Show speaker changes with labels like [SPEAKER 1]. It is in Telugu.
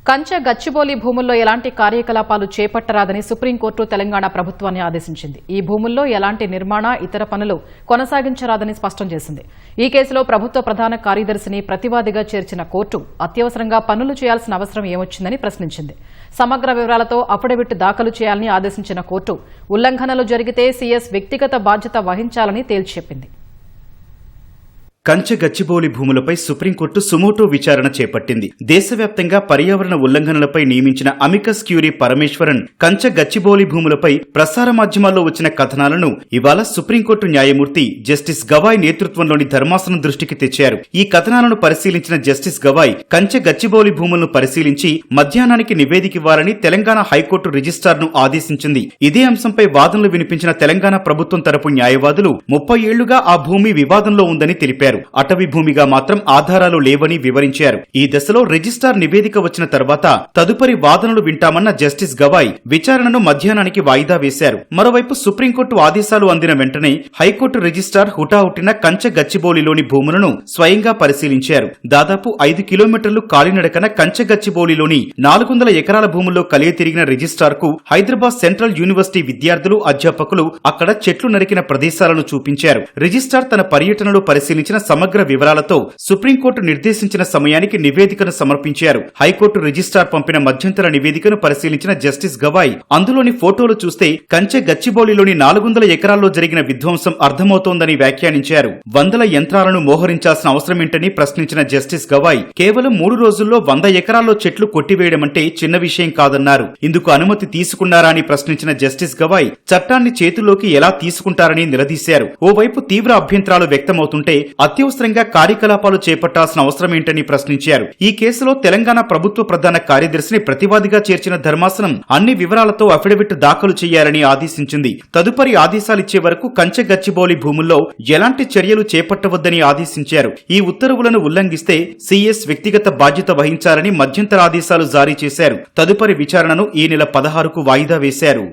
[SPEAKER 1] కంచె గచ్చిబౌలి భూముల్లో ఎలాంటి కార్యకలాపాలు చేపట్టరాదని సుప్రీంకోర్టు తెలంగాణ ప్రభుత్వాన్ని ఆదేశించింది. ఈ భూముల్లో ఎలాంటి నిర్మాణ ఇతర పనులు కొనసాగించరాదని స్పష్టం చేసింది. ఈ కేసులో ప్రభుత్వ ప్రధాన కార్యదర్శిని ప్రతివాదిగా చేర్చిన కోర్టు అత్యవసరంగా పనులు చేయాల్సిన అవసరం ఏమొచ్చిందని ప్రశ్నించింది. సమగ్ర వివరాలతో అఫిడవిట్ దాఖలు చేయాలని ఆదేశించిన కోర్టు ఉల్లంఘనలు జరిగితే సీఎస్ వ్యక్తిగత బాధ్యత వహించాలని తేల్చిచెప్పింది.
[SPEAKER 2] కంచె గచ్చిబౌలి భూములపై సుప్రీంకోర్టు సుమోటో విచారణ చేపట్టింది. దేశవ్యాప్తంగా పర్యావరణ ఉల్లంఘనలపై నియమించిన అమికస్ క్యూరీ పరమేశ్వరన్ కంచె గచ్చిబౌలి భూములపై ప్రసార మాధ్యమాల్లో వచ్చిన కథనాలను ఇవాళ సుప్రీంకోర్టు న్యాయమూర్తి జస్టిస్ గవాయ్ నేతృత్వంలోని ధర్మాసనం దృష్టికి తెచ్చారు. ఈ కథనాలను పరిశీలించిన జస్టిస్ గవాయ్ కంచె గచ్చిబౌలి భూములను పరిశీలించి మధ్యాహ్నానికి నివేదికివ్వాలని తెలంగాణ హైకోర్టు రిజిస్ట్రార్ను ఆదేశించింది. ఇదే అంశంపై వాదనలు వినిపించిన తెలంగాణ ప్రభుత్వం తరపు న్యాయవాదులు 30 ఏళ్లుగా ఆ భూమి వివాదంలో ఉందని తెలిపారు. అటవీ భూమిగా మాత్రం ఆధారాలు లేవని వివరించారు. ఈ దశలో రిజిస్ట్రార్ నివేదిక వచ్చిన తర్వాత తదుపరి వాదనలు వింటామన్న జస్టిస్ గవాయ్ విచారణను మధ్యాహ్నానికి వాయిదా వేశారు. మరోవైపు సుప్రీంకోర్టు ఆదేశాలు అందిన వెంటనే హైకోర్టు రిజిస్ట్రార్ హుటాహుటిన కంచె గచ్చిబౌలిలోని భూములను స్వయంగా పరిశీలించారు. దాదాపు 5 కిలోమీటర్లు కాలినడకన కంచె గచ్చిబౌలిలోని 400 ఎకరాల భూముల్లో కలిగి తిరిగిన రిజిస్ట్రార్ కు హైదరాబాద్ సెంట్రల్ యూనివర్సిటీ విద్యార్థులు అధ్యాపకులు అక్కడ చెట్లు నరికిన ప్రదేశాలను చూపించారు. రిజిస్ట్రార్ తన పర్యటనలో పరిశీలించిన సమగ్ర వివరాలతో సుప్రీంకోర్టు నిర్దేశించిన సమయానికి నివేదికను సమర్పించారు. హైకోర్టు రిజిస్ట్రార్ పంపిన మధ్యంతర నివేదికను పరిశీలించిన జస్టిస్ గవాయ్ అందులోని ఫోటోలు చూస్తే కంచె గచ్చిబౌలిలోని 400 ఎకరాల్లో జరిగిన విధ్వంసం అర్థమవుతోందని వ్యాఖ్యానించారు. వందల యంత్రాలను మోహరించాల్సిన అవసరమేంటని ప్రశ్నించిన జస్టిస్ గవాయ్ కేవలం 3 రోజుల్లో 100 ఎకరాల్లో చెట్లు కొట్టివేయడమంటే చిన్న విషయం కాదన్నారు. ఇందుకు అనుమతి తీసుకున్నారా అని ప్రశ్నించిన జస్టిస్ గవాయ్ చట్టాన్ని చేతుల్లోకి ఎలా తీసుకుంటారని నిలదీశారు. ఓవైపు తీవ్ర అభ్యంతరాలు వ్యక్తమవుతుంటే అత్యవసరంగా కార్యకలాపాలు చేపట్టాల్సిన అవసరమేంటని ప్రశ్నించారు. ఈ కేసులో తెలంగాణ ప్రభుత్వ ప్రధాన కార్యదర్శిని ప్రతివాదిగా చేర్చిన ధర్మాసనం అన్ని వివరాలతో అఫిడవిట్ దాఖలు చేయాలని ఆదేశించింది. తదుపరి ఆదేశాలిచ్చే వరకు కంచె గచ్చిబౌలి భూముల్లో ఎలాంటి చర్యలు చేపట్టవద్దని ఆదేశించారు. ఈ ఉత్తర్వులను ఉల్లంఘిస్తే సీఎస్ వ్యక్తిగత బాధ్యత వహించాలని మధ్యంతర ఆదేశాలు జారీ చేశారు. తదుపరి విచారణను ఈ నెల 16కు వాయిదా వేశారు.